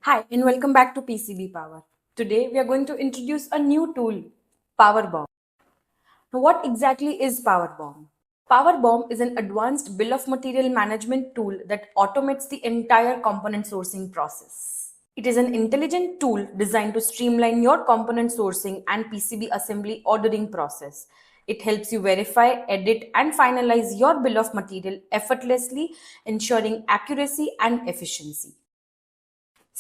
Hi and welcome back to PCB Power. Today we are going to introduce a new tool, PowerBomb. Now what exactly is PowerBomb? PowerBomb is an advanced bill of material management tool that automates the entire component sourcing process. It is an intelligent tool designed to streamline your component sourcing and PCB assembly ordering process. It helps you verify, edit, and finalize your bill of material effortlessly, ensuring accuracy and efficiency.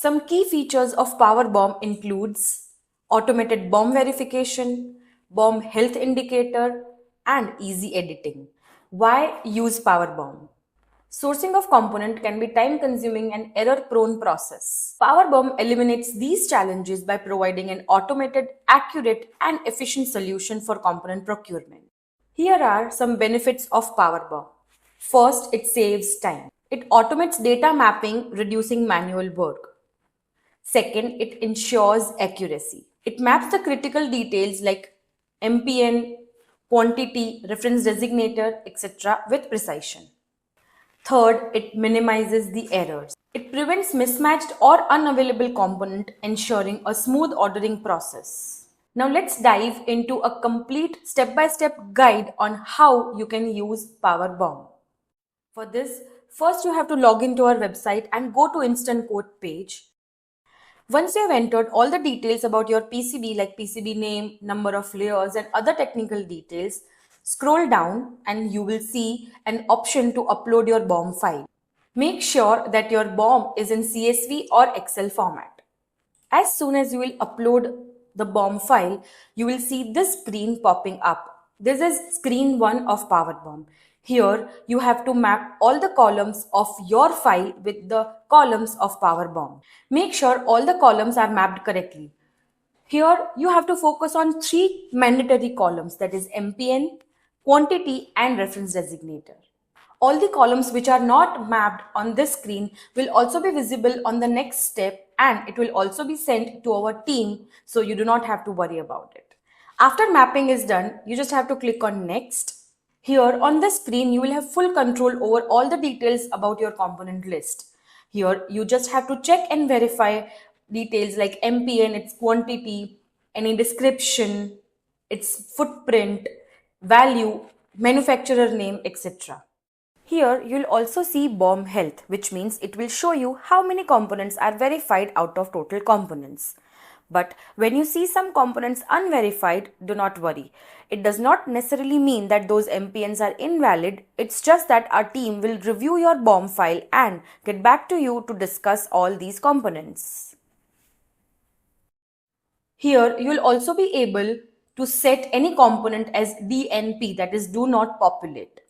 Some key features of PowerBomb includes automated bomb verification, bomb health indicator, and easy editing. Why use PowerBomb? Sourcing of component can be time consuming and error prone process. PowerBomb eliminates these challenges by providing an automated, accurate, and efficient solution for component procurement. Here are some benefits of PowerBomb. First, it saves time. It automates data mapping, reducing manual work. Second, it ensures accuracy. It maps the critical details like MPN, quantity, reference designator, etc. with precision. Third, it minimizes the errors. It prevents mismatched or unavailable component, ensuring a smooth ordering process. Now let's dive into a complete step-by-step guide on how you can use PowerBomb. For this, first you have to log into our website and go to Instant Quote page. Once you have entered all the details about your PCB like PCB name, number of layers and other technical details, scroll down and you will see an option to upload your BOM file. Make sure that your BOM is in CSV or Excel format. As soon as you will upload the BOM file, you will see this screen popping up. This is screen 1 of PowerBomb. Here, you have to map all the columns of your file with the columns of PowerBomb. Make sure all the columns are mapped correctly. Here, you have to focus on 3 mandatory columns, that is MPN, quantity and reference designator. All the columns which are not mapped on this screen will also be visible on the next step, and it will also be sent to our team, so you do not have to worry about it. After mapping is done, you just have to click on next. Here on the screen, you will have full control over all the details about your component list. Here, you just have to check and verify details like MPN, its quantity, any description, its footprint, value, manufacturer name, etc. Here, you'll also see BOM health, which means it will show you how many components are verified out of total components. But when you see some components unverified, do not worry. It does not necessarily mean that those MPNs are invalid. It's just that our team will review your BOM file and get back to you to discuss all these components. Here, you will also be able to set any component as DNP, that is do not populate.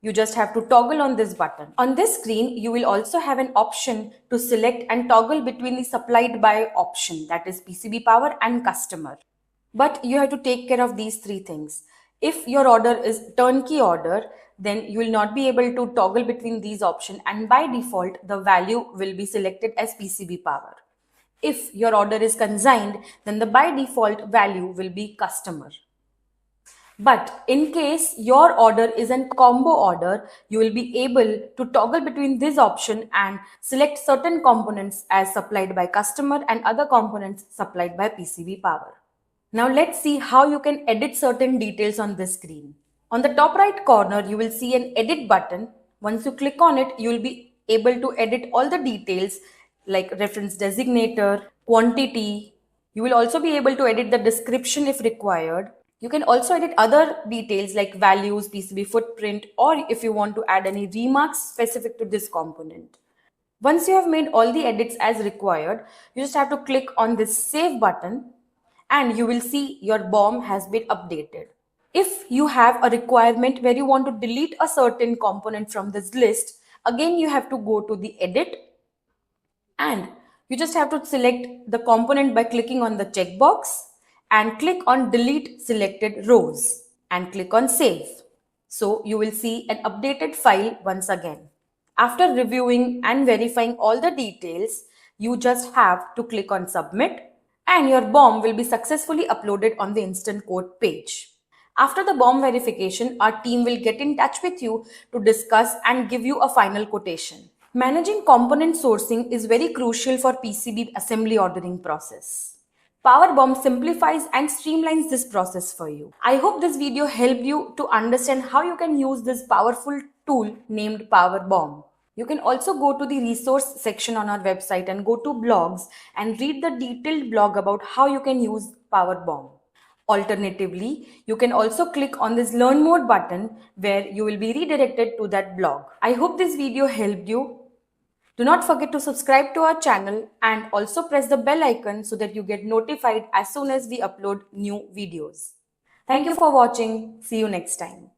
You just have to toggle on this button. On this screen, you will also have an option to select and toggle between the supplied by option, that is PCB power and customer. But you have to take care of these 3 things. If your order is turnkey order, then you will not be able to toggle between these options, and by default, the value will be selected as PCB power. If your order is consigned, then the by default value will be customer. But in case your order is a combo order, you will be able to toggle between this option and select certain components as supplied by customer and other components supplied by PCB power. Now let's see how you can edit certain details on this screen. On the top right corner, you will see an edit button. Once you click on it, you will be able to edit all the details like reference designator, quantity. You will also be able to edit the description if required. You can also edit other details like values, PCB footprint, or if you want to add any remarks specific to this component. Once you have made all the edits as required, you just have to click on this save button and you will see your BOM has been updated. If you have a requirement where you want to delete a certain component from this list, again you have to go to the edit and you just have to select the component by clicking on the checkbox and click on delete selected rows and click on save. So you will see an updated file once again. After reviewing and verifying all the details, you just have to click on submit and your BOM will be successfully uploaded on the Instant Quote page. After the BOM verification, our team will get in touch with you to discuss and give you a final quotation. Managing component sourcing is very crucial for PCB assembly ordering process. PowerBomb simplifies and streamlines this process for you. I hope this video helped you to understand how you can use this powerful tool named PowerBomb. You can also go to the resource section on our website and go to blogs and read the detailed blog about how you can use PowerBomb. Alternatively, you can also click on this Learn More button where you will be redirected to that blog. I hope this video helped you. Do not forget to subscribe to our channel and also press the bell icon so that you get notified as soon as we upload new videos. Thank you for watching. See you next time.